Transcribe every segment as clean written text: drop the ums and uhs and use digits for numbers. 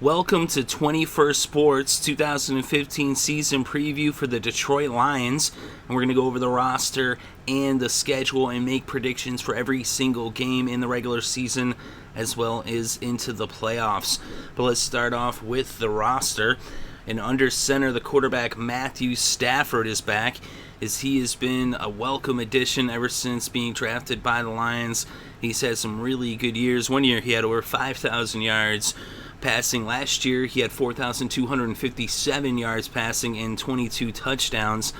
Welcome to 21st Sports 2015 season preview for the Detroit Lions. And we're going to go over the roster and the schedule and make predictions for every single game in the regular season as well as into the playoffs. But let's start off with the roster. And under center, the quarterback Matthew Stafford is back, as he has been a welcome addition ever since being drafted by the Lions. He's had some really good years. One year he had over 5,000 yards passing. Last year he had 4,257 yards passing and 22 touchdowns.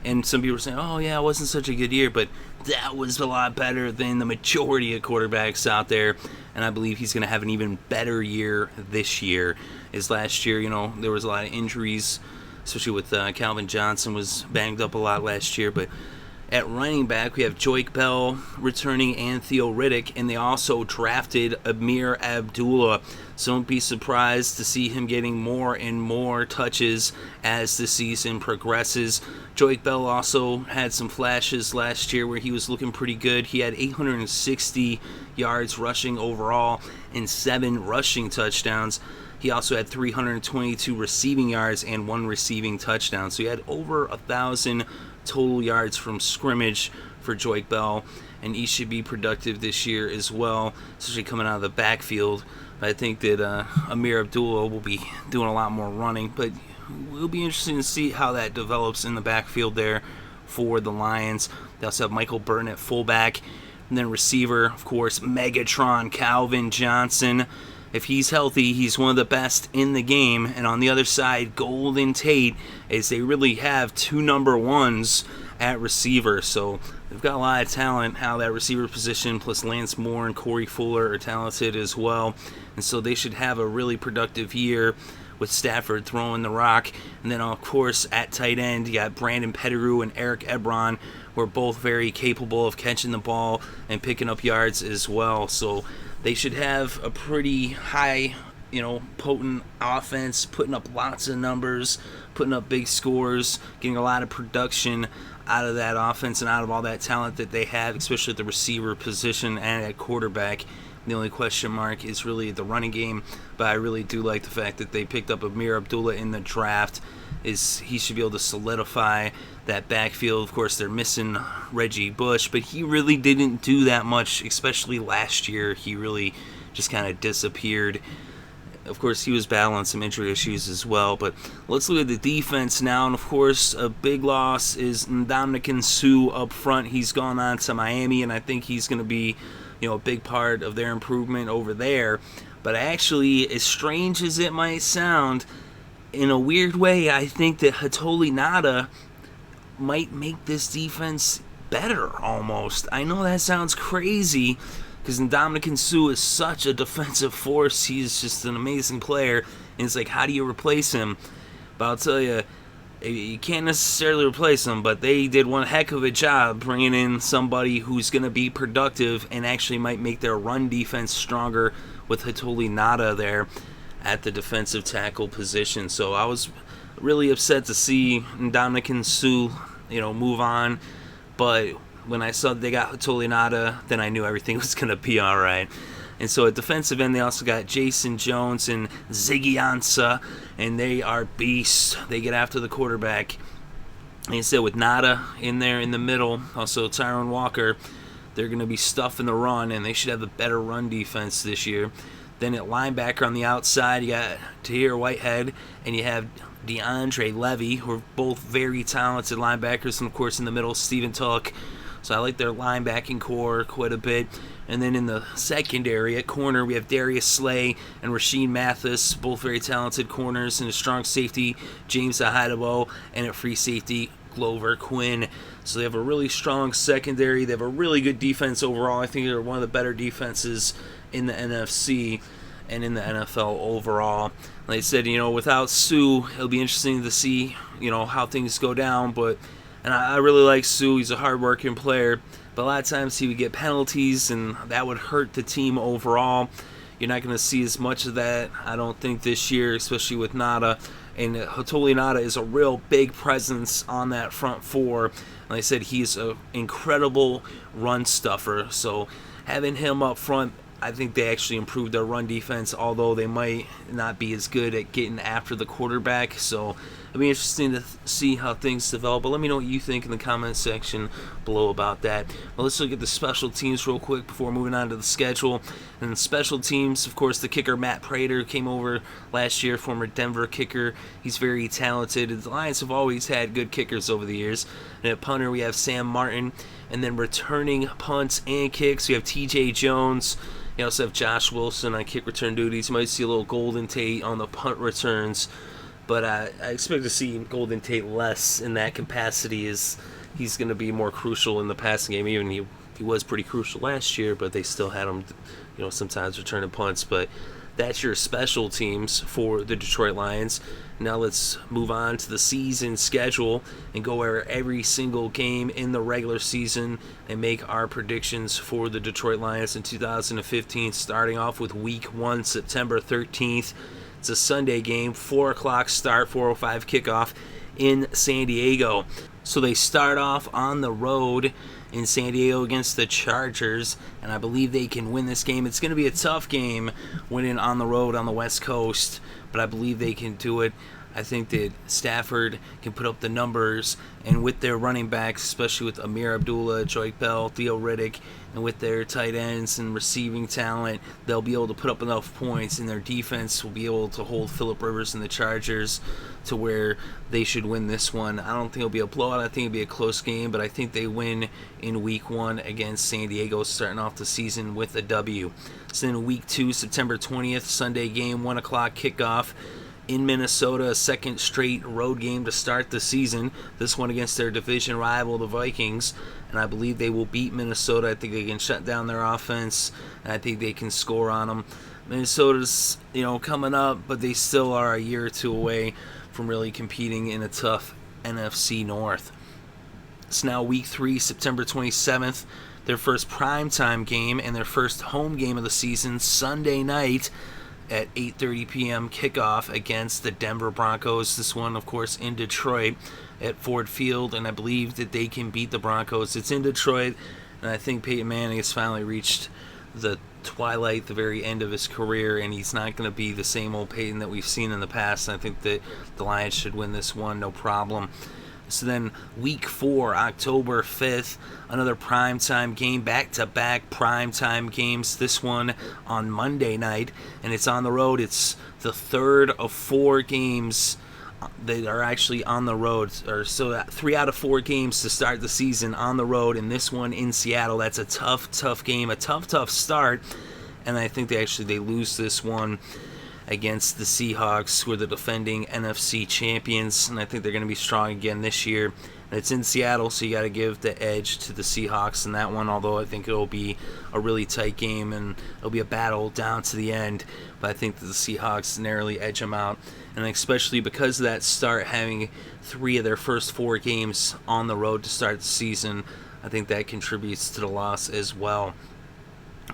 And some people are saying, oh yeah, it wasn't such a good year, but that was a lot better than the majority of quarterbacks out there. And I believe he's going to have an even better year this year. As last year, there was a lot of injuries, especially with Calvin Johnson was banged up a lot last year. But at running back, we have Joique Bell returning and Theo Riddick, and they also drafted Ameer Abdullah. So don't be surprised to see him getting more and more touches as the season progresses. Joique Bell also had some flashes last year where he was looking pretty good. He had 860 yards rushing overall and 7 rushing touchdowns. He also had 322 receiving yards and 1 receiving touchdown. So he had over 1,000 total yards from scrimmage for Joique Bell, and he should be productive this year as well, especially coming out of the backfield. I think that Ameer Abdullah will be doing a lot more running, but it'll be interesting to see how that develops in the backfield there for the Lions. They also have Michael Burton at fullback, and then receiver, of course, Megatron Calvin Johnson. If he's healthy, he's one of the best in the game. And on the other side, Golden Tate, as they really have 2 number ones at receiver. So they've got a lot of talent how that receiver position, plus Lance Moore and Corey Fuller are talented as well. And so they should have a really productive year with Stafford throwing the rock. And then, of course, at tight end, you got Brandon Pettigrew and Eric Ebron, who are both very capable of catching the ball and picking up yards as well. So they should have a pretty high, potent offense, putting up lots of numbers, putting up big scores, getting a lot of production out of that offense and out of all that talent that they have, especially at the receiver position and at quarterback. The only question mark is really the running game, but I really do like the fact that they picked up Ameer Abdullah in the draft. He should be able to solidify that backfield. Of course, they're missing Reggie Bush, but he really didn't do that much, especially last year. He really just kind of disappeared. Of course, he was battling some injury issues as well. But let's look at the defense now. And, of course, a big loss is Ndamukong Suh up front. He's gone on to Miami, and I think he's going to be a big part of their improvement over there. But actually, as strange as it might sound, in a weird way, I think that Hatoli Ngata might make this defense better almost. I know that sounds crazy because Ndamukong Suh is such a defensive force. He's just an amazing player. And it's like, how do you replace him? But I'll tell you, you can't necessarily replace him, but they did one heck of a job bringing in somebody who's going to be productive and actually might make their run defense stronger with Hatoli Ngata there at the defensive tackle position. So I was really upset to see Ndamukong Suh, move on. But when I saw they got Hatoli Ngata, then I knew everything was going to be all right. And so at defensive end, they also got Jason Jones and Ziggy Ansah, and they are beasts. They get after the quarterback. And instead with Ngata in there in the middle, also Tyrone Walker, they're going to be stuffing the run, and they should have a better run defense this year. Then at linebacker on the outside, you got Tahir Whitehead, and you have DeAndre Levy, who are both very talented linebackers. And, of course, in the middle, Stephen Tuck. So I like their linebacking core quite a bit. And then in the secondary, at corner, we have Darius Slay and Rasheed Mathis, both very talented corners, and a strong safety, James Ahidabo, and at free safety, Glover Quinn. So they have a really strong secondary. They have a really good defense overall. I think they're one of the better defenses in the NFC and in the NFL overall. Like I said, without Suh, it'll be interesting to see, how things go down. And I really like Suh. He's a hard-working player. But a lot of times he would get penalties, and that would hurt the team overall. You're not going to see as much of that, I don't think, this year, especially with Ngata. And Hatoli Ngata is a real big presence on that front four. Like I said, he's an incredible run stuffer. So having him up front I think they actually improved their run defense, although they might not be as good at getting after the quarterback. So it'll be interesting to see how things develop. But let me know what you think in the comment section below about that. Well, let's look at the special teams real quick before moving on to the schedule. And the special teams, of course, the kicker Matt Prater came over last year, former Denver kicker. He's very talented. The Lions have always had good kickers over the years. And at punter, we have Sam Martin. And then returning punts and kicks, we have TJ Jones. You also have Josh Wilson on kick return duties. You might see a little Golden Tate on the punt returns, but I expect to see Golden Tate less in that capacity, as he's going to be more crucial in the passing game. Even he was pretty crucial last year, but they still had him, sometimes returning punts. But that's your special teams for the Detroit Lions. Now let's move on to the season schedule and go over every single game in the regular season and make our predictions for the Detroit Lions in 2015, starting off with Week 1, September 13th. It's a Sunday game, 4 o'clock start, 4:05 kickoff in San Diego. So they start off on the road in San Diego against the Chargers, and I believe they can win this game. It's going to be a tough game winning on the road on the West Coast, but I believe they can do it. I think that Stafford can put up the numbers, and with their running backs, especially with Amir Abdullah, Joique Bell, Theo Riddick, and with their tight ends and receiving talent, they'll be able to put up enough points, and their defense will be able to hold Phillip Rivers and the Chargers to where they should win this one. I don't think it'll be a blowout. I think it'll be a close game, but I think they win in Week 1 against San Diego, starting off the season with a W. So then Week 2, September 20th, Sunday game, 1 o'clock kickoff in Minnesota, a second straight road game to start the season. This one against their division rival, the Vikings, and I believe they will beat Minnesota. I think they can shut down their offense, and I think they can score on them. Minnesota's, coming up, but they still are a year or two away from really competing in a tough NFC North. It's now Week 3, September 27th, their first primetime game and their first home game of the season, Sunday night at 8:30 p.m. kickoff against the Denver Broncos. This one, of course, in Detroit at Ford Field, and I believe that they can beat the Broncos. It's in Detroit, and I think Peyton Manning has finally reached the twilight, the very end of his career, and he's not going to be the same old Peyton that we've seen in the past. And I think that the Lions should win this one, no problem. So then Week 4, October 5th, another primetime game, back-to-back primetime games, this one on Monday night, and it's on the road. It's the third of 4 games that are actually on the road, or so 3 out of 4 games to start the season on the road, and this one in Seattle. That's a tough game, a tough start, and I think they lose this one against the Seahawks, who are the defending NFC champions, and I think they're going to be strong again this year. And it's in Seattle, so you got to give the edge to the Seahawks in that one, although I think it'll be a really tight game, and it'll be a battle down to the end. But I think that the Seahawks narrowly edge them out, and especially because of that start, having 3 of their first 4 games on the road to start the season, I think that contributes to the loss as well.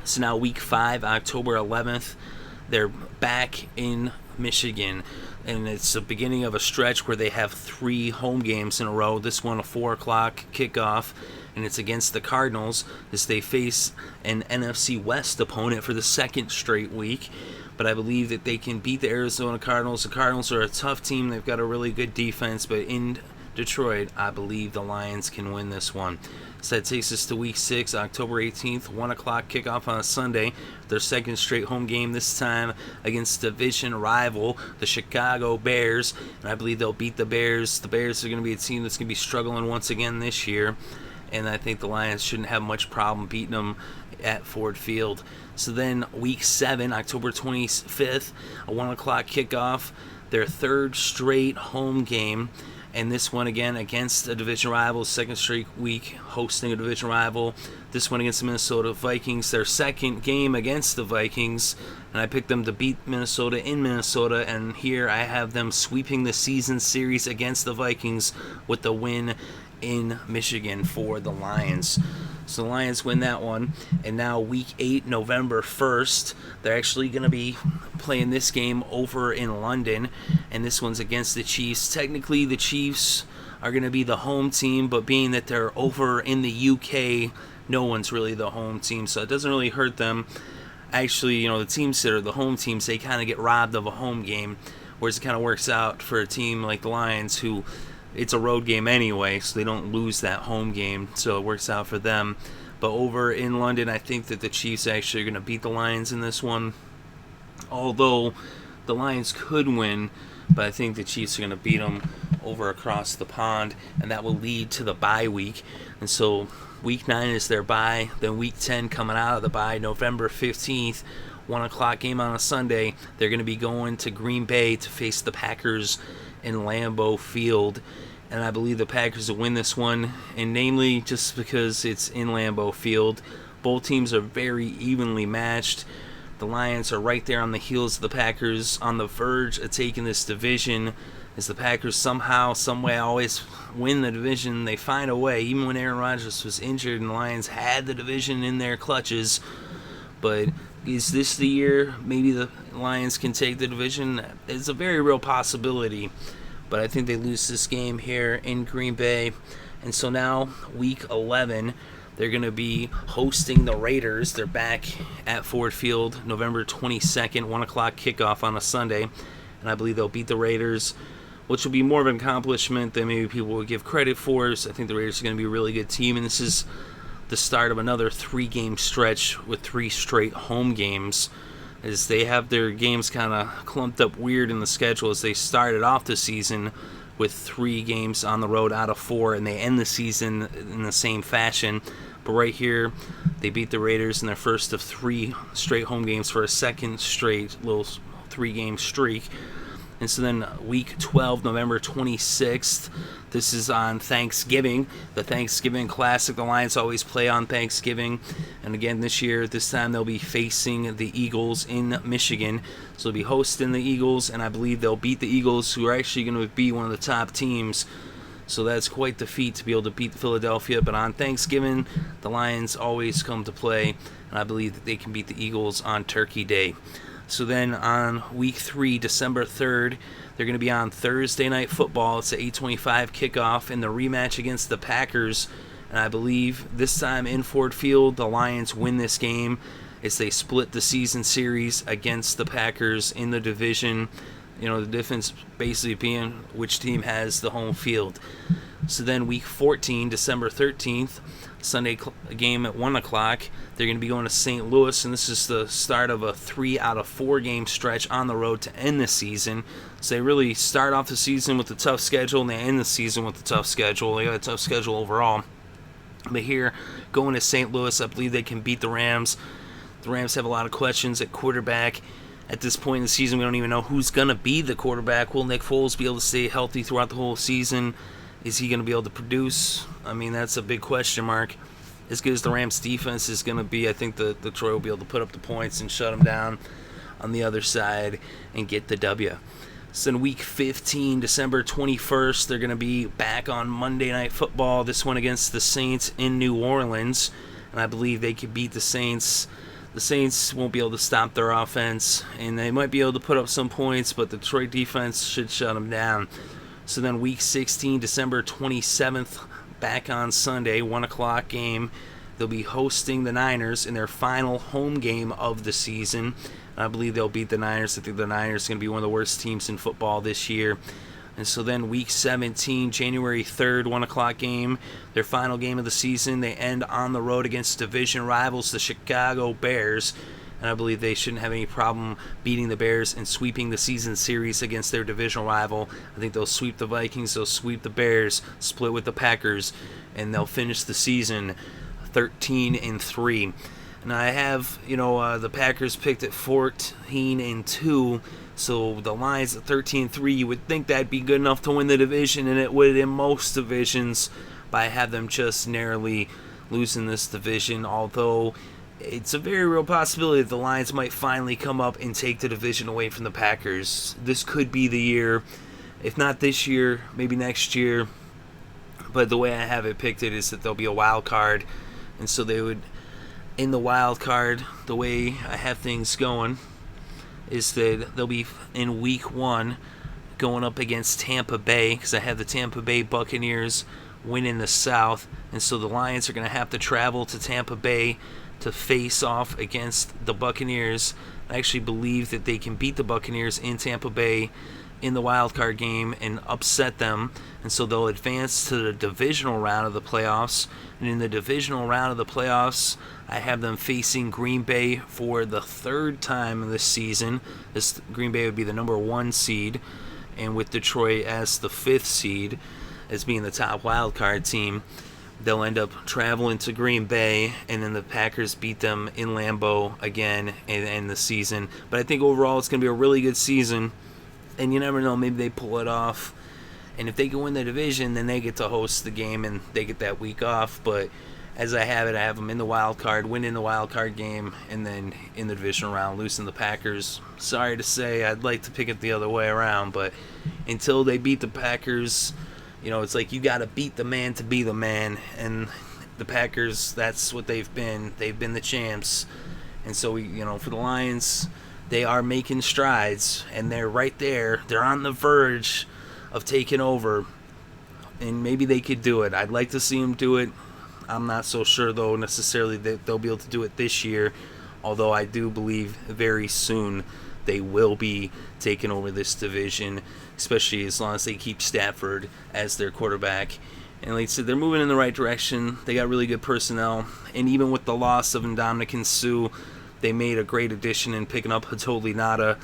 So now Week 5, October 11th, they're back in Michigan, and it's the beginning of a stretch where they have 3 home games in a row. This one a 4 o'clock kickoff, and it's against the Cardinals as they face an NFC West opponent for the second straight week. But I believe that they can beat the Arizona Cardinals. The Cardinals are a tough team. They've got a really good defense, but in Detroit, I believe the Lions can win this one. So that takes us to Week 6, October 18th, 1 o'clock kickoff on a Sunday. Their second straight home game, this time against division rival, the Chicago Bears. And I believe they'll beat the Bears. The Bears are going to be a team that's going to be struggling once again this year. And I think the Lions shouldn't have much problem beating them at Ford Field. So then Week 7, October 25th, a 1 o'clock kickoff, their third straight home game. And this one again against a division rival, second straight week hosting a division rival. This one against the Minnesota Vikings, their second game against the Vikings. And I picked them to beat Minnesota in Minnesota. And here I have them sweeping the season series against the Vikings with the win in Michigan for the Lions. So the Lions win that one. And now Week 8, November 1st, they're actually going to be playing this game over in London. And this one's against the Chiefs. Technically, the Chiefs are going to be the home team, but being that they're over in the UK, no one's really the home team. So it doesn't really hurt them. actually, the teams that are the home teams, they kind of get robbed of a home game, whereas it kind of works out for a team like the Lions, who it's a road game anyway, so they don't lose that home game, so it works out for them. But over in London, I think that the Chiefs actually are going to beat the Lions in this one, although the Lions could win, but I think the Chiefs are going to beat them over across the pond, and that will lead to the bye week. And so Week 9 is their bye. Then Week 10 coming out of the bye, November 15th, 1 o'clock game on a Sunday. They're going to be going to Green Bay to face the Packers in Lambeau Field. And I believe the Packers will win this one, and namely just because it's in Lambeau Field. Both teams are very evenly matched. The Lions are right there on the heels of the Packers, on the verge of taking this division. As the Packers somehow, someway always win the division, they find a way. Even when Aaron Rodgers was injured and the Lions had the division in their clutches. But is this the year maybe the Lions can take the division? It's a very real possibility. But I think they lose this game here in Green Bay. And so now, Week 11, they're going to be hosting the Raiders. They're back at Ford Field, November 22nd, 1 o'clock kickoff on a Sunday. And I believe they'll beat the Raiders, which will be more of an accomplishment than maybe people would give credit for. So I think the Raiders are going to be a really good team. And this is the start of another 3-game stretch with 3 straight home games, as they have their games kind of clumped up weird in the schedule, as they started off the season with 3 games on the road out of 4, and they end the season in the same fashion. But right here, they beat the Raiders in their first of 3 straight home games for a second straight little 3-game streak. And so then Week 12, November 26th, this is on Thanksgiving, the Thanksgiving Classic. The Lions always play on Thanksgiving. And again, this time they'll be facing the Eagles in Michigan. So they'll be hosting the Eagles, and I believe they'll beat the Eagles, who are actually going to be one of the top teams. So that's quite the feat to be able to beat Philadelphia. But on Thanksgiving, the Lions always come to play, and I believe that they can beat the Eagles on Turkey Day. So then on Week 3, December 3rd, they're going to be on Thursday Night Football. It's an 8:25 kickoff in the rematch against the Packers. And I believe this time in Ford Field, the Lions win this game as they split the season series against the Packers in the division. The difference basically being which team has the home field. So then Week 14, December 13th, Sunday game at 1 o'clock. They're going to be going to St. Louis, and this is the start of a 3 out of 4 game stretch on the road to end the season. So they really start off the season with a tough schedule, and they end the season with a tough schedule. They got a tough schedule overall. But here, going to St. Louis, I believe they can beat the Rams. The Rams have a lot of questions at quarterback. At this point in the season, we don't even know who's going to be the quarterback. Will Nick Foles be able to stay healthy throughout the whole season? Is he going to be able to produce? I mean, that's a big question mark. As good as the Rams' defense is going to be, I think the Detroit will be able to put up the points and shut them down on the other side and get the W. So in Week 15, December 21st, they're going to be back on Monday Night Football, this one against the Saints in New Orleans. And I believe they could beat the Saints. The Saints won't be able to stop their offense, and they might be able to put up some points, but the Detroit defense should shut them down. So then Week 16, December 27th, back on Sunday, 1 o'clock game. They'll be hosting the Niners in their final home game of the season. I believe they'll beat the Niners. I think the Niners are going to be one of the worst teams in football this year. And so then Week 17, January 3rd, 1 o'clock game, their final game of the season. They end on the road against division rivals, the Chicago Bears. And I believe they shouldn't have any problem beating the Bears and sweeping the season series against their divisional rival. I think they'll sweep the Vikings, they'll sweep the Bears, split with the Packers, and they'll finish the season 13-3. And I have, the Packers picked at 14-2, so the Lions at 13-3. You would think that'd be good enough to win the division, and it would in most divisions, but I have them just narrowly losing this division, although it's a very real possibility that the Lions might finally come up and take the division away from the Packers. This could be the year. If not this year, maybe next year. But the way I have it picked it is that there'll be a wild card. And so they would, in the wild card, the way I have things going is that they'll be in Week 1 going up against Tampa Bay, because I have the Tampa Bay Buccaneers winning the South. And so the Lions are going to have to travel to Tampa Bay to face off against the Buccaneers. I actually believe that they can beat the Buccaneers in Tampa Bay in the wild card game and upset them, and so they'll advance to the divisional round of the playoffs. And in the divisional round of the playoffs, I have them facing Green Bay for the third time this season. This Green Bay would be the number 1 seed, and with Detroit as the 5th seed, as being the top wild card team, they'll end up traveling to Green Bay, and then the Packers beat them in Lambeau again and end the season. But I think overall it's going to be a really good season. And you never know, maybe they pull it off. And if they can win the division, then they get to host the game and they get that week off. But as I have them in the wild card, winning the wild card game, and then in the divisional round, losing the Packers. Sorry to say, I'd like to pick it the other way around. But until they beat the Packers, it's like you got to beat the man to be the man. And the Packers, that's what they've been. They've been the champs. And so, for the Lions, they are making strides, and they're right there. They're on the verge of taking over, and maybe they could do it. I'd like to see them do it. I'm not so sure, though, necessarily that they'll be able to do it this year, although I do believe very soon they will be taking over this division, especially as long as they keep Stafford as their quarterback. And like I said, they're moving in the right direction. They got really good personnel, and even with the loss of Ndamukong Suh, they made a great addition in picking up Hatoli Ngata.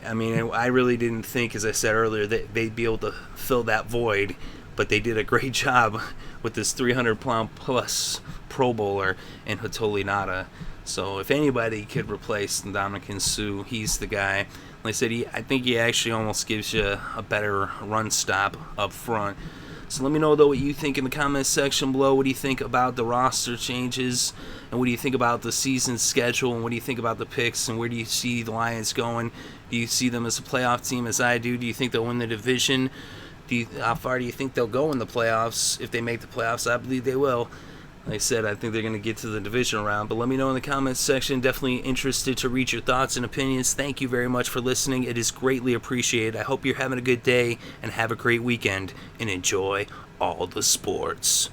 I mean, I really didn't think, as I said earlier, that they'd be able to fill that void, but they did a great job with this 300-pound-plus Pro Bowler in Hatoli Ngata. So if anybody could replace Ndamukong Suh, he's the guy. Like I said, I think he actually almost gives you a better run stop up front. So let me know, though, what you think in the comments section below. What do you think about the roster changes? And what do you think about the season schedule? And what do you think about the picks? And where do you see the Lions going? Do you see them as a playoff team as I do? Do you think they'll win the division? How far do you think they'll go in the playoffs? If they make the playoffs, I believe they will. Like I said, I think they're going to get to the divisional round. But let me know in the comments section. Definitely interested to read your thoughts and opinions. Thank you very much for listening. It is greatly appreciated. I hope you're having a good day and have a great weekend. And enjoy all the sports.